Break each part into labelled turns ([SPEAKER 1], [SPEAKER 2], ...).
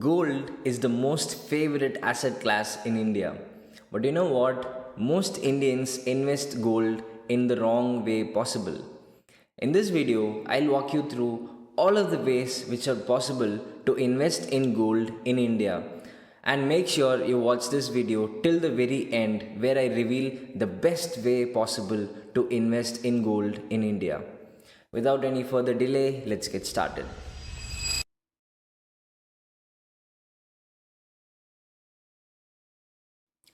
[SPEAKER 1] Gold is the most favorite asset class in India. But you know what? Most Indians invest gold in the wrong way possible. In this video, I'll walk you through all of the ways which are possible to invest in gold in India. And make sure you watch this video till the very end where I reveal the best way possible to invest in gold in India. Without any further delay, let's get started.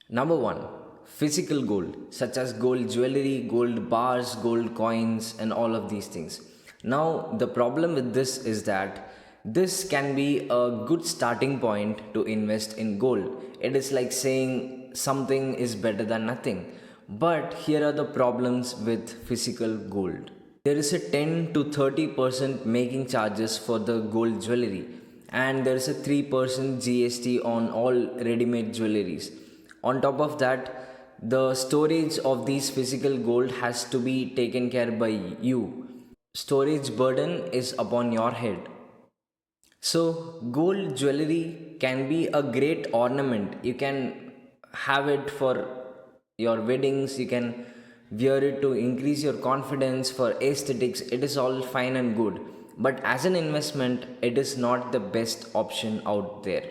[SPEAKER 1] Number one, physical gold, such as gold jewelry, gold bars, gold coins, and all of these things. Now, the problem with this is that this can be a good starting point to invest in gold. It is like saying something is better than nothing. But here are the problems with physical gold. There is a 10 to 30% making charges for the gold jewelry, and there is a 3% GST on all ready made jewelries. On top of that, the storage of these physical gold has to be taken care by you. Storage burden is upon your head. So, gold jewelry can be a great ornament. You can have it for your weddings, you can wear it to increase your confidence for aesthetics. It is all fine and good. But as an investment, it is not the best option out there.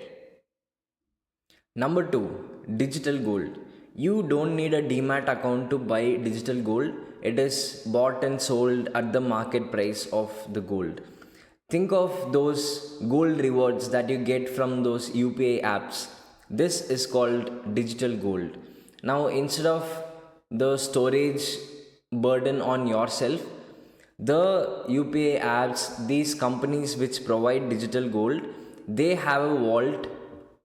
[SPEAKER 1] Number two, digital gold. You don't need a demat account to buy digital gold. It is bought and sold at the market price of the gold. Think of those gold rewards that you get from those UPI apps. This is called digital gold. Now, instead of the storage burden on yourself, the UPI apps, these companies which provide digital gold, they have a vault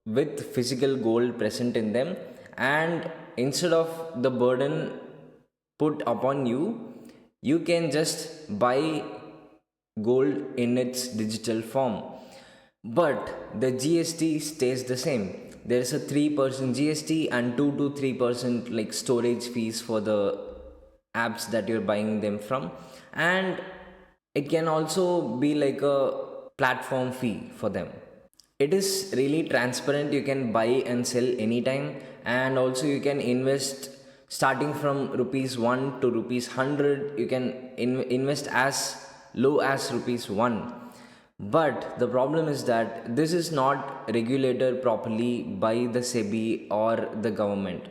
[SPEAKER 1] with physical gold present in them, and instead of the burden put upon you, you can just buy gold in its digital form. But the GST stays the same. There is a 3% GST and 2 to 3% like storage fees for the apps that you're buying them from, and it can also be like a platform fee for them. It is really transparent. You can buy and sell anytime, and also you can invest starting from rupees 1 to rupees 100. You can invest as low as rupees 1. But the problem is that this is not regulated properly by the SEBI or the government,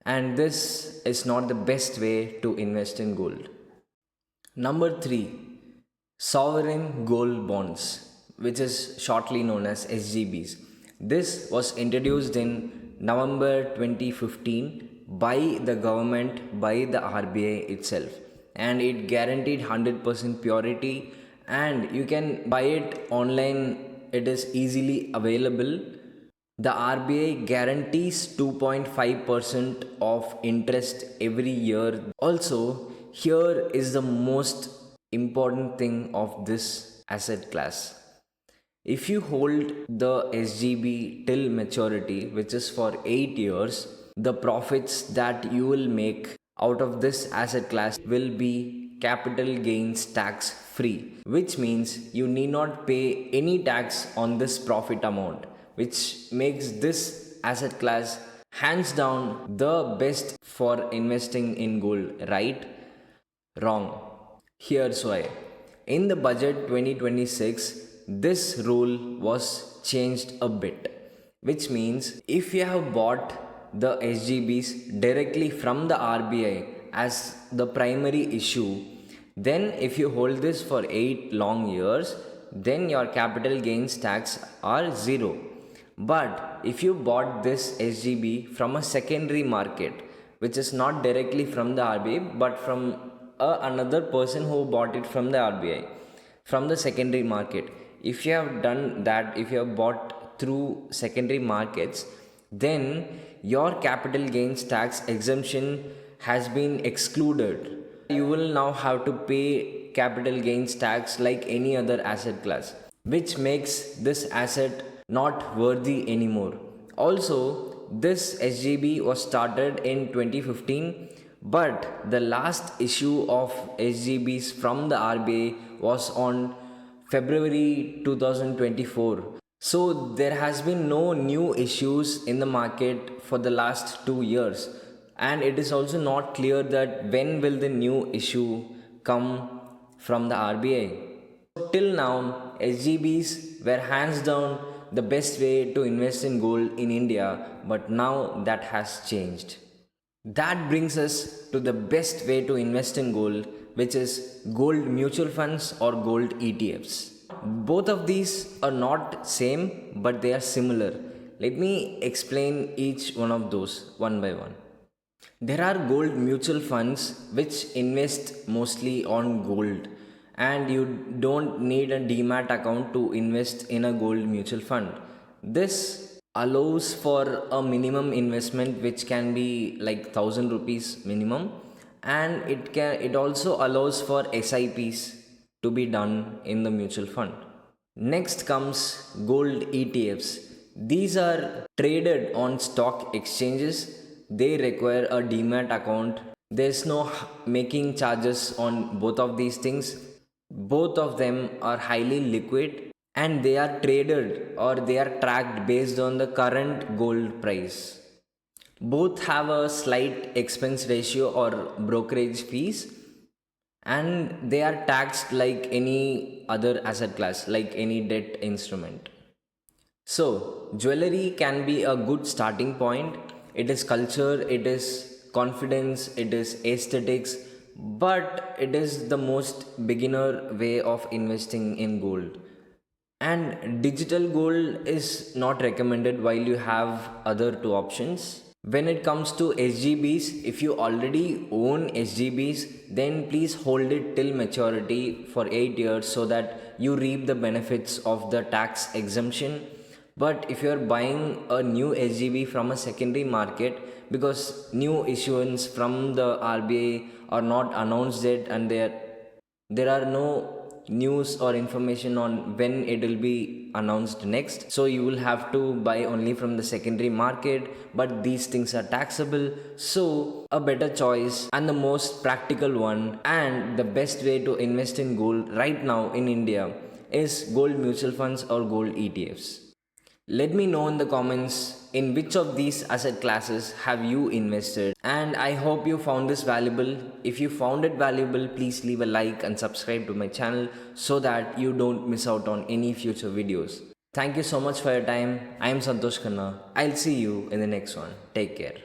[SPEAKER 1] and this is not the best way to invest in gold. Number 3, sovereign gold bonds, which is shortly known as SGBs. This was introduced in November 2015 by the government, by the RBI itself, and it guaranteed 100% purity, and you can buy it online. It is easily available. The RBI guarantees 2.5% of interest every year. Also, here is the most important thing of this asset class. If you hold the SGB till maturity, which is for 8 years, the profits that you will make out of this asset class will be capital gains tax free, which means you need not pay any tax on this profit amount, which makes this asset class hands down the best for investing in gold, right? Wrong. Here's why. In the budget 2026, this rule was changed a bit, which means if you have bought the SGBs directly from the RBI as the primary issue, then if you hold this for 8 long years, then your capital gains tax are 0. But if you bought this SGB from a secondary market, which is not directly from the RBI but from another person who bought it from the RBI, from the secondary market, if you have done that, if you have bought through secondary markets, then your capital gains tax exemption has been excluded. You will now have to pay capital gains tax like any other asset class, which makes this asset not worthy anymore. Also, this SGB was started in 2015, but the last issue of SGBs from the RBI was on February 2024. So there has been no new issues in the market for the last 2 years, and it is also not clear that when will the new issue come from the RBI. Till now, SGBs were hands down the best way to invest in gold in India, but now that has changed. That brings us to the best way to invest in gold, which is gold mutual funds or gold ETFs. Both of these are not same, but they are similar. Let me explain each one of those one by one. There are gold mutual funds which invest mostly on gold, and you don't need a demat account to invest in a gold mutual fund. This allows for a minimum investment which can be like 1000 rupees minimum, and it also allows for SIPs to be done in the mutual fund. Next comes gold ETFs. These are traded on stock exchanges. They require a demat account. There's no making charges on both of these things. Both of them are highly liquid, and they are traded or they are tracked based on the current gold price. Both have a slight expense ratio or brokerage fees, and they are taxed like any other asset class, like any debt instrument. So, jewelry can be a good starting point. It is culture, it is confidence, it is aesthetics, but it is the most beginner way of investing in gold. And digital gold is not recommended while you have other two options. When it comes to SGBs, if you already own SGBs, then please hold it till maturity for 8 years so that you reap the benefits of the tax exemption. But if you are buying a new SGB from a secondary market, because new issuance from the RBI are not announced yet, and there are no news or information on when it will be announced next, so you will have to buy only from the secondary market, but these things are taxable. So a better choice and the most practical one and the best way to invest in gold right now in India is gold mutual funds or gold ETFs. Let me know in the comments in which of these asset classes have you invested, and I hope you found this valuable. If you found it valuable, please leave a like and subscribe to my channel so that you don't miss out on any future videos. Thank you so much for your time. I am Santhosh Kanna. I'll see you in the next one. Take care.